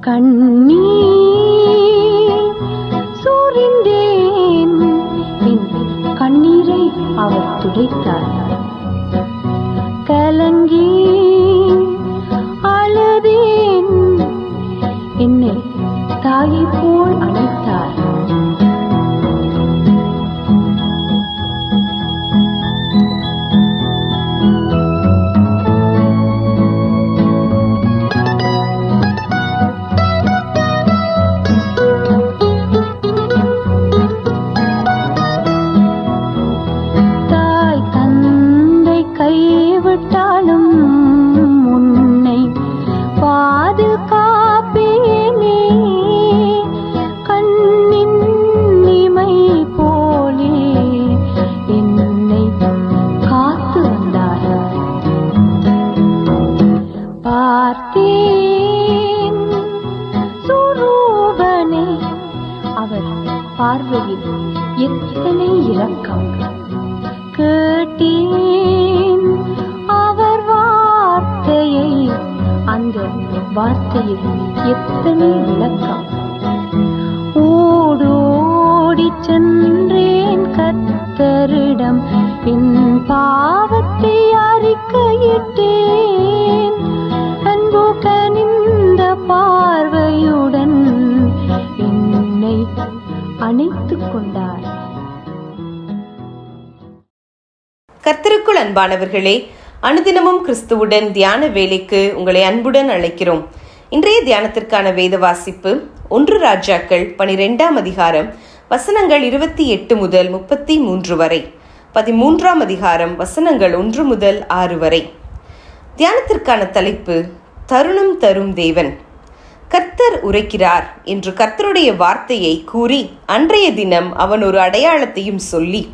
கண்ணீர் சூரிந்தேன், என் கண்ணீரை அவர் துடைத்தார். கலங்கி அழுதேன், என்னை தாயை போல் அணைத்தார். கைவிட்டாலும் உன்னை பாதுகாப்பேனே, கண்ணின் இமை போலே என்னை காத்து வந்தார். பார்த்தேன் சுரூபனை, அவர் பார்வையில் எத்தனை இரக்கம். கேட்டேன் அவர் வார்த்தையை, அந்த வார்த்தையில் எத்தனை விளக்கம். ஓடோடி சென்றேன் கர்த்தரிடம், என் பாவத்தை அறிக்கையிட்டேன். அன்பு கனிந்த பார்வையுடன் என்னை அணைத்துக் கொண்டார். கர்த்தருக்குள் அன்பானவர்களே, அனுதினமும் கிறிஸ்துவுடன் தியான வேலைக்கு உங்களை அன்புடன் அழைக்கிறோம். இன்றைய தியானத்திற்கான வேத வாசிப்பு 1 ராஜாக்கள் 12ஆம் அதிகாரம் வசனங்கள் 28 முதல் 33 வரை, 13ஆம் அதிகாரம் வசனங்கள் 1 முதல் 6 வரை. தியானத்திற்கான தலைப்பு தருணம் தரும் தேவன். கர்த்தர் உரைக்கிறார் என்று கர்த்தருடைய வார்த்தையை கூறி அன்றைய தினம் அவன் ஒரு அடையாளத்தையும் சொல்லி.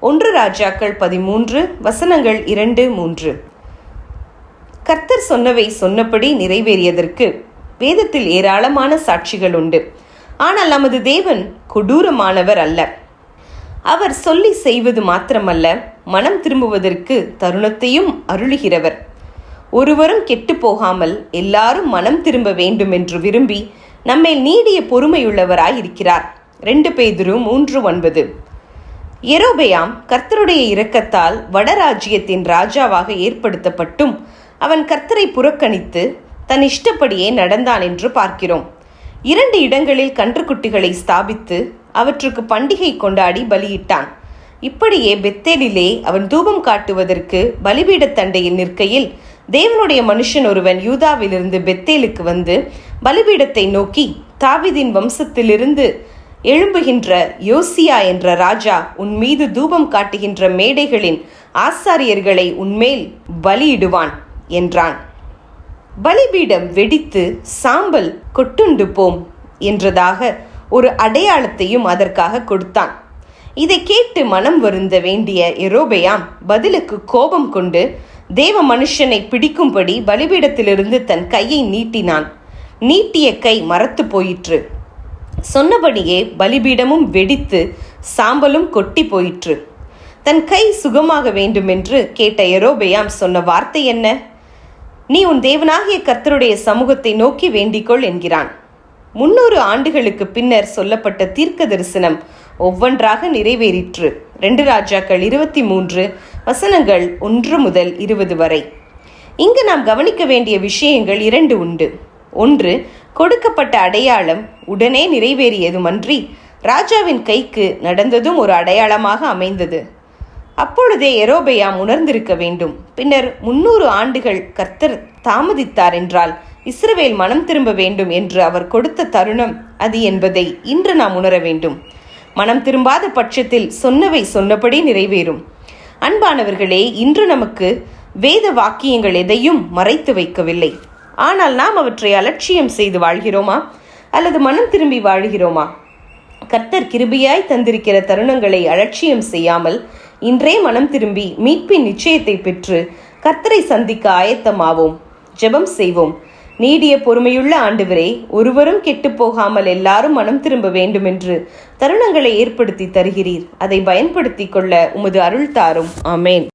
1 ராஜாக்கள் 13 வசனங்கள் 2-3. கர்த்தர் சொன்னவை சொன்னபடி நிறைவேறியதற்கு வேதத்தில் ஏராளமான சாட்சிகள் உண்டு. ஆனால் நமது தேவன் கொடூரமானவர் அல்ல. அவர் சொல்லி செய்வது மாத்திரமல்ல, மனம் திரும்புவதற்கு தருணத்தையும் அருளுகிறவர். ஒருவரும் கெட்டு போகாமல் எல்லாரும் மனம் திரும்ப வேண்டும் என்று விரும்பி நம்மேல் நீடிய பொறுமையுள்ளவராயிருக்கிறார். 2 பேதுரு 3:9. யெரொபெயாம் கர்த்தருடைய இரக்கத்தால் வடராஜ்யத்தின் ராஜாவாக ஏற்படுத்தப்பட்டும் அவன் கர்த்தரை புறக்கணித்து தன் இஷ்டப்படியே நடந்தான் என்று பார்க்கிறோம். 2 இடங்களில் கன்றுக்குட்டிகளை ஸ்தாபித்து அவற்றுக்கு பண்டிகை கொண்டாடி பலியிட்டான். இப்படியே பெத்தேலிலே அவன் தூபம் காட்டுவதற்கு பலிபீடத் தண்டையில் நிற்கையில் தேவனுடைய மனுஷன் ஒருவன் யூதாவிலிருந்து பெத்தேலுக்கு வந்து பலிபீடத்தை நோக்கி, தாவீதின் வம்சத்திலிருந்து எழும்புகின்ற யோசியா என்ற ராஜா உன் மீது தூபம் காட்டுகின்ற மேடைகளின் ஆசாரியர்களை உன்மேல் பலியிடுவான் என்றான். பலிபீடம் வெடித்து சாம்பல் கொட்டுண்டு போம் என்றதாக ஒரு அடையாளத்தையும் அதற்காக கொடுத்தான். இதை கேட்டு மனம் வருந்த வேண்டிய யெரொபெயாம் பதிலுக்கு கோபம் கொண்டு தேவ மனுஷனை பிடிக்கும்படி பலிபீடத்திலிருந்து தன் கையை நீட்டினான். நீட்டிய கை மரத்து போயிற்று. சொன்னபடியே பலிபீடமும் வெடித்து சாம்பலும் கொட்டி போயிற்று. தன் கை சுகமாக வேண்டுமென்று கேட்ட யெரொபெயாம் சொன்ன வார்த்தை என்ன? நீ உன் தேவனாகிய கர்த்தருடைய சமூகத்தை நோக்கி வேண்டிக்கொள் என்கிறான். 300 ஆண்டுகளுக்கு பின்னர் சொல்லப்பட்ட தீர்க்க தரிசனம் ஒவ்வொன்றாக நிறைவேறிற்று. 2 ராஜாக்கள் 23 வசனங்கள் 1 முதல் 20 வரை. இங்கு நாம் கவனிக்க வேண்டிய விஷயங்கள் 2 உண்டு. 1, கொடுக்கப்பட்ட அடையாளம் உடனே நிறைவேறியதுமன்றி ராஜாவின் கைக்கு நடந்ததும் ஒரு அடையாளமாக அமைந்தது. அப்பொழுதே யெரொபெயாம் உணர்ந்திருக்க வேண்டும். பின்னர் 300 ஆண்டுகள் கர்த்தர் தாமதித்தார் என்றால் இஸ்ரவேல் மனம் திரும்ப வேண்டும் என்று அவர் கொடுத்த தருணம் அது என்பதை இன்று நாம் உணர வேண்டும். மனம் திரும்பாத பட்சத்தில் சொன்னவை சொன்னபடி நிறைவேறும். அன்பானவர்களே, இன்று நமக்கு வேத வாக்கியங்கள் எதையும் மறைத்து வைக்கவில்லை. ஆனால் நாம் அவற்றை அலட்சியம் செய்து வாழ்கிறோமா அல்லது மனம் திரும்பி வாழ்கிறோமா? கர்த்தர் கிருபையாய் தந்திருக்கிற தருணங்களை அலட்சியம் செய்யாமல் இன்றே மனம் திரும்பி மீட்பின் நிச்சயத்தை பெற்று கர்த்தரை சந்திக்க ஆயத்தமாவோம். ஜெபம் செய்வோம். நீடிய பொறுமையுள்ள ஆண்டவரே, ஒருவரும் கெட்டு போகாமல் எல்லாரும் மனம் திரும்ப வேண்டும் என்று தருணங்களை ஏற்படுத்தி தருகிறீர். அதை பயன்படுத்தி கொள்ள உமது அருள் தாரும். ஆமேன்.